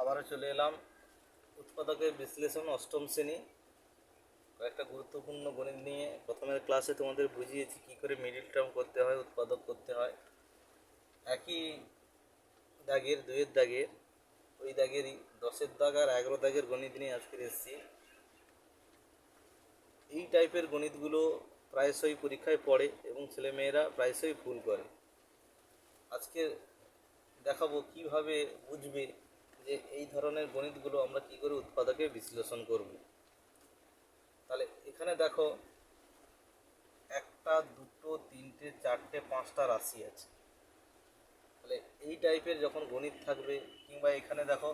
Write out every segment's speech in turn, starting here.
আবারও চলে এলাম উৎপাদকের বিশ্লেষণ অষ্টম শ্রেণী। কয়েকটা গুরুত্বপূর্ণ গণিত নিয়ে প্রথমের ক্লাসে তোমাদের বুঝিয়েছি কী করে মিডিল টার্ম করতে হয়, উৎপাদক করতে হয়। একই দাগের, দুইয়ের দাগের, ওই দাগেরই 10-এর দাগ আর 11 দাগের গণিত নিয়ে আজকে এসেছি। এই টাইপের গণিতগুলো প্রায়শই পরীক্ষায় পড়ে এবং ছেলেমেয়েরা প্রায়শই ভুল করে। আজকে দেখাবো কিভাবে বুঝবে যে এই ধরনের গণিতগুলো আমরা কি করে উৎপাদকে বিশ্লেষণ করব। তাহলে এখানে দেখো, একটা, দুটো, তিনটে, চারটে, পাঁচটা রাশি আছে। তাহলে এই টাইপের যখন গণিত থাকবে, কিংবা এখানে দেখো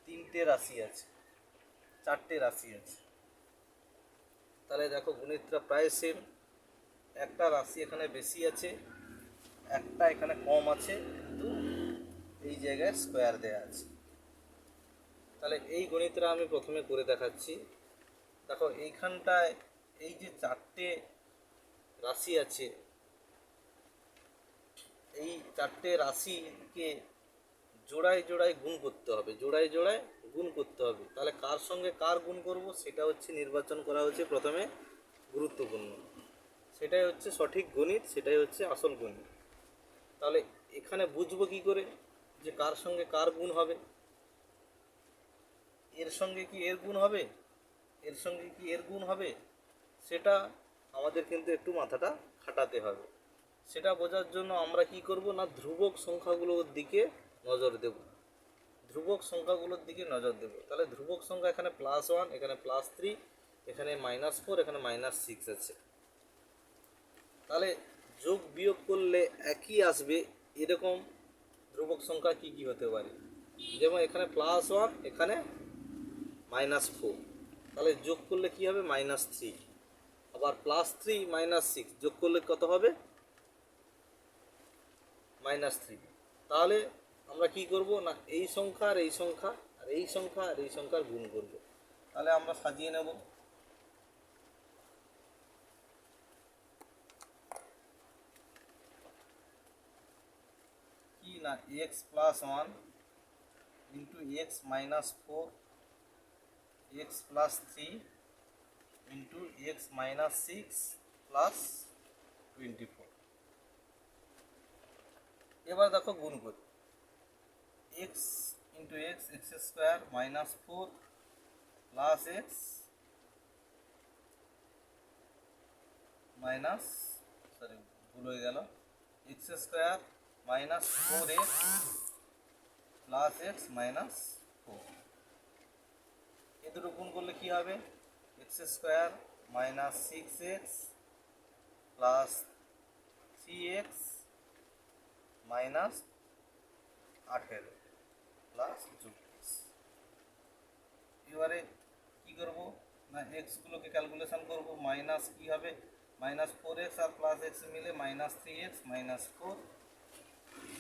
তিনটে রাশি আছে, চারটে রাশি আছে, তাহলে দেখো গণিতটা প্রায় সেম। একটা রাশি এখানে বেশি আছে, একটা এখানে কম আছে, কিন্তু এই জায়গায় স্কোয়ার দেওয়া আছে। তাহলে এই গণিতটা আমি প্রথমে করে দেখাচ্ছি। দেখো এইখানটায় এই যে চারটে রাশি আছে, এই চারটে রাশিকে জোড়ায় জোড়ায় গুণ করতে হবে, জোড়ায় জোড়ায় গুণ করতে হবে। তাহলে কার সঙ্গে কার গুণ করব সেটা হচ্ছে নির্বাচন করা হচ্ছে প্রথমে গুরুত্বপূর্ণ। সেটাই হচ্ছে সঠিক গণিত, সেটাই হচ্ছে আসল গণিত। তাহলে এখানে বুঝবো কি করে যে কার সঙ্গে কার গুণ হবে? এর সঙ্গে কি এর গুণ হবে, এর সঙ্গে কি এর গুণ হবে, সেটা আমাদের কিন্তু একটু মাথাটা খাটাতে হবে। সেটা বোঝার জন্য আমরা কি করব না, ধ্রুবক সংখ্যাগুলোর দিকে নজর দেব, ধ্রুবক সংখ্যাগুলোর দিকে নজর দেব। তাহলে ধ্রুবক সংখ্যা এখানে +1, এখানে +3, এখানে -4, এখানে -6 আছে। তাহলে যোগ বিয়োগ করলে একই আসবে, এরকম ধ্রুবক সংখ্যা কি কি হতে পারে? যেমন এখানে +1, এখানে -4, তাহলে যোগ করলে কি হবে? -3। আবার +3 -6 যোগ করলে কত হবে? -3। তাহলে আমরা কি করব না, এই সংখ্যা আর এই সংখ্যা আর এই সংখ্যা আর এই সংখ্যার গুণ করব। তাহলে আমরা সাজিয়ে নেব। কি না, x+1 into x-4, x+3 into x-6 plus 24। এবার দেখো গুণ করি, x into x, x² -4 plus x minus, sorry ভুল হয়ে গেল, x² -4x প্লাস এক্স -4। এ দুটো গুণ করলে কি হবে? x² -6x plus 3x -18 plus 24। এবারে কি করব না, এক্সগুলোকে ক্যালকুলেশন করব। মাইনাস কি হবে, -4x আর প্লাস এক্স মিলে -3x -4।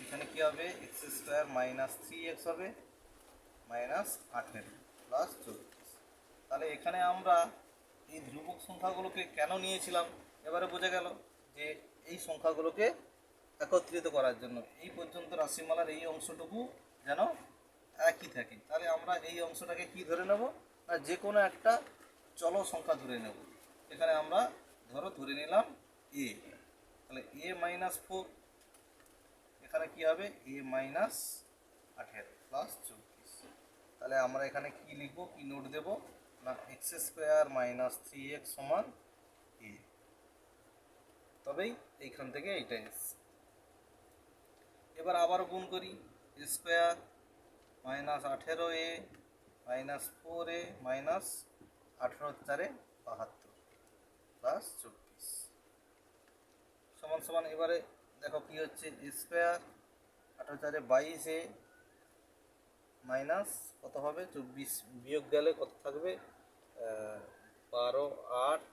এখানে কি হবে, x² -3x হবে -18 প্লাস 24। তাহলে এখানে আমরা এই ধ্রুবক সংখ্যাগুলোকে কেন নিয়েছিলাম এবারে বোঝা গেল, যে এই সংখ্যাগুলোকে একত্রিত করার জন্য এই পর্যন্ত রাশিমালার এই অংশটুকু যেন একই থাকে। তাহলে আমরা এই অংশটাকে কি ধরে নেব না, যে কোনো একটা চল সংখ্যা ধরে নেব। এখানে আমরা ধরে নিলাম a। তাহলে a -4, এখানে কি হবে a -18 প্লাস 24। তাহলে আমরা এখানে কি লিখব, কি নোট দেব না, x² -3x সমান a। তবেই এইখান থেকে এইটা এসছে। এবার আবার গুণ করি, a² -18a -4a -18 × 4 = 72 প্লাস 24 সমান সমান। এবারে দেখো কি হচ্ছে, a² 18 × 4 = 22a মাইনাস কত হবে 24, বিয়োগ গেলে কত থাকবে 12, 8,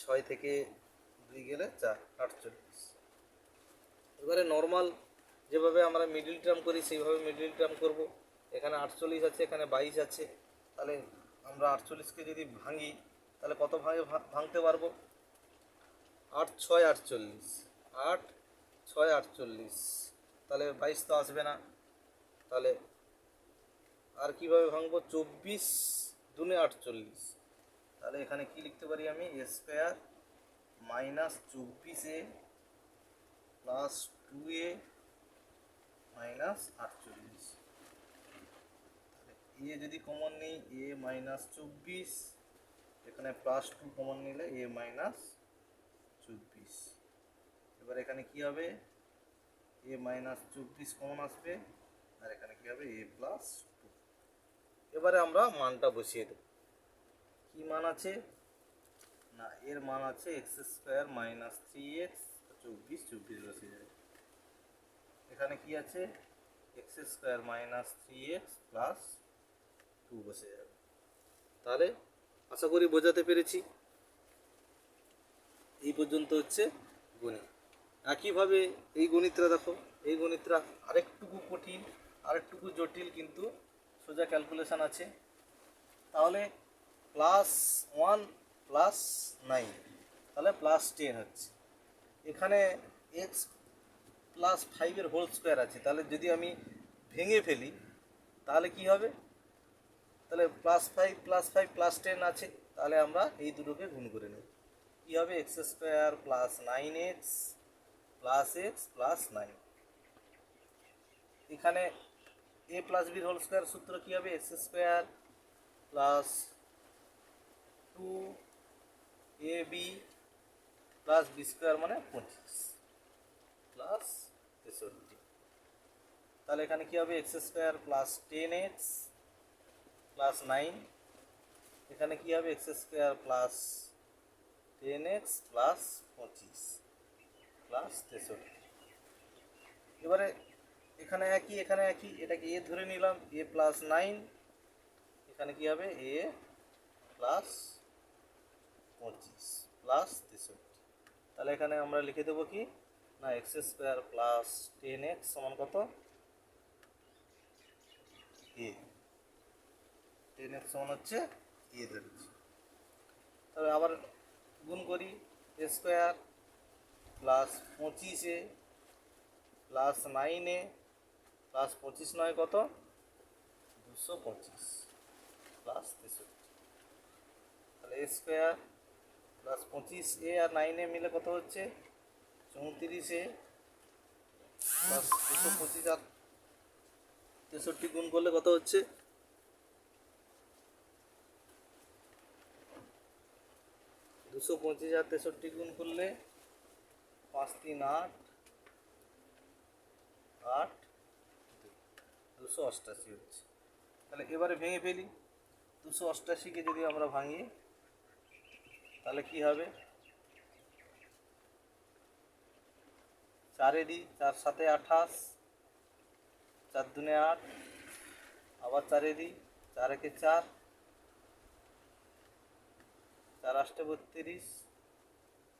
6 থেকে 2 গেলে 4, 48। এবারে নর্মাল যেভাবে আমরা মিডিল টার্ম করি সেইভাবে মিডিল টার্ম করব। এখানে 48 আছে, এখানে 22 আছে। তাহলে আমরা 48কে যদি ভাঙি তাহলে কত ভাগে ভাঙতে পারবো? 8, 6, 48, 8, 6, 48, তাহলে 22 তো আসবে না। তাহলে আর কীভাবে ভাঙবো, 24 দুনে 48, তাহলে এখানে কি লিখতে পারি আমি, a square minus 24a plus 2a minus 48। A যদি কমন নিই এ মাইনাস 24, এখানে প্লাস 2 কমন নিলে এ মাইনাস 24। এবার এখানে কি হবে, এ মাইনাস 24 কমন আসবে, আর এখানে কি হবে এ প্লাস 2। এবারে আমরা মানটা বসিয়ে দেব। কি মান আছে না, এর মান আছে এক্স স্কোয়ার মাইনাস 3x, 24 বসে যাবে। এখানে কি আছে, x square minus 3x plus 2 বসে যাবে। তাহলে আশা করি বোঝাতে পেরেছি। এই পর্যন্ত হচ্ছে গণিত। একইভাবে এই গণিতটা দেখো, এই গণিতটা আরেকটুকু কঠিন, আরেকটুকু জটিল, কিন্তু সোজা ক্যালকুলেশন আছে। তাহলে +1 + 9, তাহলে +10 হচ্ছে। এখানে এক্স প্লাস 5 হোল স্কোয়ার আছে, তাহলে যদি আমি ভেঙে ফেলি তাহলে কি হবে, তাহলে +5 + 5 +10 আছে, তাহলে আমরা এই দুটোকে গুণ করে নেব। কী হবে, x square plus 9x plus x plus 9। এখানে a প্লাস বির হোল স্কোয়ার সূত্র কী হবে, x square plus 2ab plus b square মানে 25 প্লাস 63। তাহলে এখানে কী হবে, x square plus 10x plus 9, এখানে কী হবে x square plus 10x plus 25 plus 63। এবারে এখানে একই, এখানে একই, এটাকে এ ধরে নিলাম, এ প্লাস 9, এখানে কী হবে এ প্লাস 25 প্লাস 63। তাহলে এখানে আমরা লিখে দেবো কি না, এক্স স্কোয়ার প্লাস 10x সমান কত, এ 10x সমান হচ্ছে এ ধরেছি। তবে আবার গুণ করি, a square plus 25a plus 9a plus 25 নয় কত, 225 প্লাস 63। তাহলে এ স্কোয়ার প্লাস 25a আর 9a মিলে কত হচ্ছে, 34a প্লাস 225 আর 63 গুণ করলে কত হচ্ছে, 225 আর 63 গুণ করলে 5 3 8 8 288 হচ্ছে। তাহলে এবারে ভেঙে ফেলি, 288কে যদি আমরা ভাঙি তাহলে কি হবে, 4 দিই, 4 7 28, 4 2 8, আবার 4 দিই, 4 1 4, 4 8 32,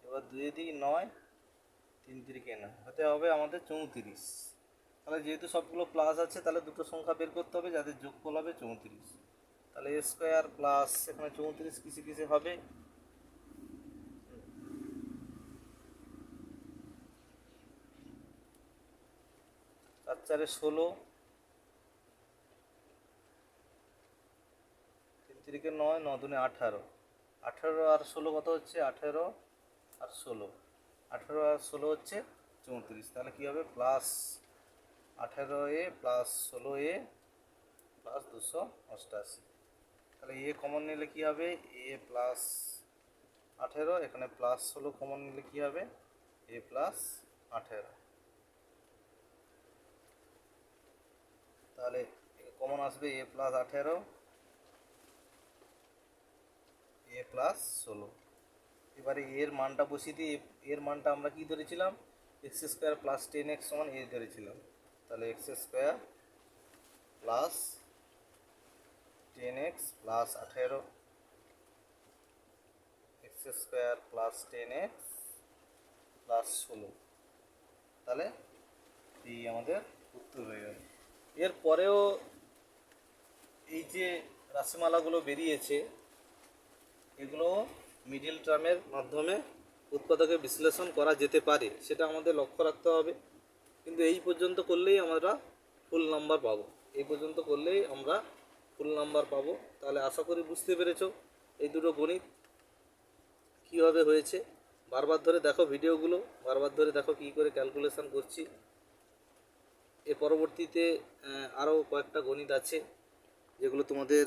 এবার 2 দিই 9, 3 3 9, হতে হবে আমাদের 34। তাহলে যেহেতু সবগুলো প্লাস আছে তাহলে দুটো সংখ্যা বের করতে হবে যাদের যোগফল হবে 34। তাহলে এ স্কোয়ার প্লাস এখানে 34 কিসে কিসে হবে, 4 4 16, 3 3 9, 9 2 18, 18 আর 16 কত হচ্ছে, 18 আর 16, 18 আর 16 হচ্ছে 34। তাহলে কী হবে, plus 18a plus 16a plus 288। তাহলে এ কমন নিলে কী হবে, এ প্লাস 18, এখানে প্লাস 16 কমন নিলে কী হবে, এ প্লাস 18। তাহলে কমন আসবে এ প্লাস 18, এ প্লাস 16। এবারে এর মানটা বসিয়ে দিই, এর মানটা আমরা কি ধরেছিলাম, এক্স স্কোয়ার প্লাস 10x সমান এ ধরেছিলাম। তাহলে x square plus 10x plus 18, x square plus 10x plus 16, তাহলে এই আমাদের উত্তর হয়ে গেল। এরপরেও এই যে রাশিমালাগুলো বেরিয়েছে এগুলো মিডিল টার্মের মাধ্যমে উৎপাদকে বিশ্লেষণ করা যেতে পারে, সেটা আমাদের লক্ষ্য রাখতে হবে। কিন্তু এই পর্যন্ত করলেই আমরা ফুল নাম্বার পাবো, এই পর্যন্ত করলেই আমরা ফুল নাম্বার পাবো। তাহলে আশা করি বুঝতে পেরেছো এই দুটো গণিত কীভাবে হয়েছে। বারবার ধরে দেখো ভিডিওগুলো, বারবার ধরে দেখো কী করে ক্যালকুলেশন করছি। এর পরবর্তীতে আরও কয়েকটা গণিত আছে যেগুলো তোমাদের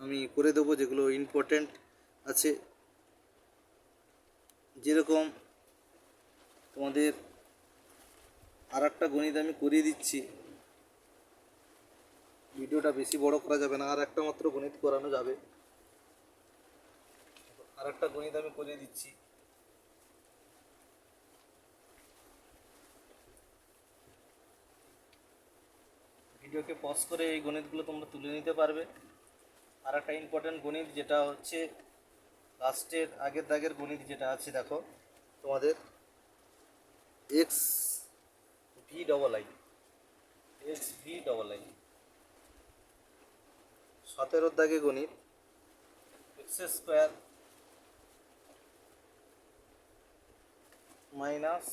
আমি করে দেবো, যেগুলো ইম্পর্ট্যান্ট আছে। যেরকম তোমাদের আর একটা গণিত আমি করিয়ে দিচ্ছি, ভিডিওটা বেশি বড় করা যাবে না, আর একটা মাত্র গণিত করানো যাবে। আর একটা গণিত আমি করিয়ে দিচ্ছি। ভিডিওকে পজ করে এই গণিতগুলো তোমরা তুলে নিতে পারবে। আর একটা ইম্পর্ট্যান্ট গণিত যেটা হচ্ছে লাস্টের আগের দাগের গণিত যেটা আছে, দেখো তোমাদের X V double I, X V double I 17 দাগে গণিত x square minus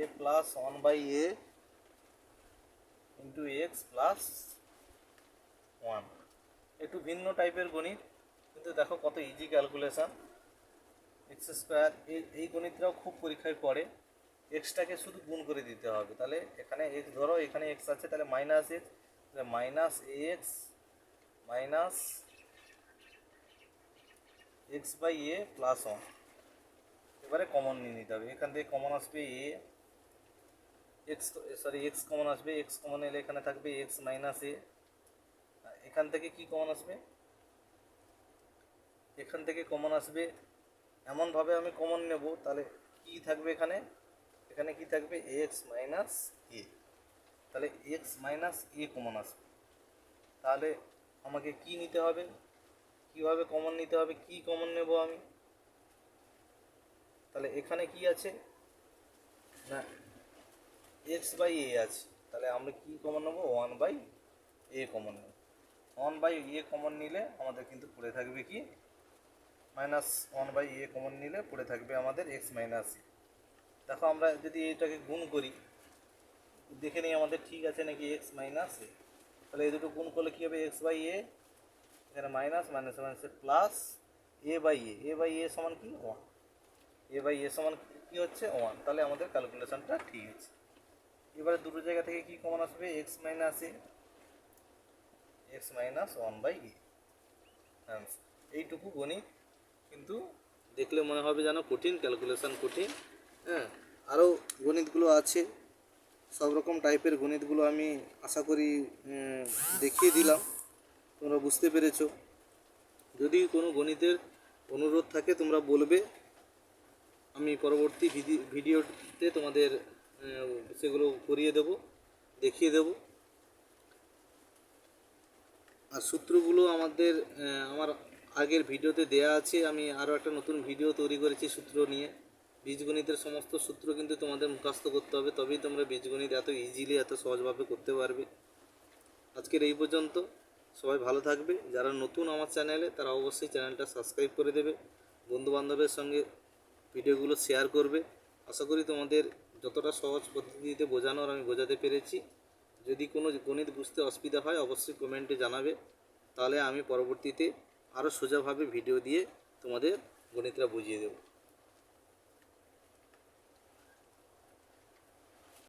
a plus 1/a into x plus 1। একটু ভিন্ন টাইপের গণিত, কিন্তু দেখো কত ইজি ক্যালকুলেশান। এক্স স্কোয়ার এই গণিতটাও খুব পরীক্ষায় পড়ে। এক্সটাকে শুধু গুণ করে দিতে হবে, তাহলে এখানে এক্স ধরো, এখানে এক্স আছে, তাহলে মাইনাস এক্স, তাহলে minus x minus x by a plus 1। এবারে কমন নিয়ে নিতে হবে, এখান থেকে কমন আসবে এ এক্স, সরি এক্স কমন আসবে, এক্স কমন এলে এখানে থাকবে এক্স মাইনাস এ। এখান থেকে কি কমন আসবে, এখান থেকে কমন আসবে, এমনভাবে আমি কমন নেব, তাহলে কি থাকবে এখানে, এখানে কি থাকবে এক্স মাইনাস এ, তাহলে এক্স মাইনাস এ কমন আসবে। তাহলে আমাকে কি নিতে হবে, কিভাবে কমন নিতে হবে, কি কমন নেব আমি, তাহলে এখানে কি আছে না এক্স বাই এ আছে, তাহলে আমরা কি কমন নেব 1/a কমন নেব। 1/a কমন নিলে আমাদের কিন্তু পড়ে থাকবে কি মাইনাস 1/a কমন নিলে পড়ে থাকবে আমাদের এক্স মাইনাস এ। দেখো আমরা যদি এইটাকে গুণ করি, দেখে নিই আমাদের ঠিক আছে নাকি এক্স মাইনাস এ। তাহলে এই দুটো গুণ করলে কী হবে এক্স বাই এ, এখানে মাইনাস মাইনাস মাইনাসে প্লাস এ বাই এ সমান কি 1, এ বাই এ সমান কী হচ্ছে 1। তাহলে আমাদের ক্যালকুলেশনটা ঠিক আছে। এবারে দুটো জায়গা থেকে কি কমন আসবে এক্স মাইনাস এ, এক্স মাইনাস 1/a। এইটুকু গণিত, কিন্তু দেখলে মনে হবে যেন কঠিন, ক্যালকুলেশন কঠিন। হ্যাঁ, আরও গণিতগুলো আছে, সব রকম টাইপের গণিতগুলো আমি আশা করি দেখিয়ে দিলাম, তোমরা বুঝতে পেরেছো। যদি কোনো গণিতের অনুরোধ থাকে তোমরা বলবে, আমি পরবর্তী ভিডিওতে তোমাদের সেগুলো করিয়ে দেব, দেখিয়ে দেব। আর সূত্রগুলো আমার আগের ভিডিওতে দেয়া আছে। আমি আরও একটা নতুন ভিডিও তৈরি করেছি সূত্র নিয়ে। বীজগণিতের সমস্ত সূত্র কিন্তু তোমাদের মুখস্থ করতে হবে, তবেই তোমরা বীজগণিত এত ইজিলি এত সহজভাবে করতে পারবে। আজকের এই পর্যন্ত, সবাই ভালো থাকবে। যারা নতুন আমার চ্যানেলে তারা অবশ্যই চ্যানেলটা সাবস্ক্রাইব করে দেবে, বন্ধুবান্ধবের সঙ্গে ভিডিওগুলো শেয়ার করবে। আশা করি তোমাদের যতটা সহজ পদ্ধতিতে বোঝানোর আমি বোঝাতে পেরেছি। যদি কোনো গণিত বুঝতে অসুবিধা হয় অবশ্যই কমেন্টে জানাবে, তাহলে আমি পরবর্তীতে আরও সোজাভাবে ভিডিও দিয়ে তোমাদের গণিতটা বুঝিয়ে দেবো।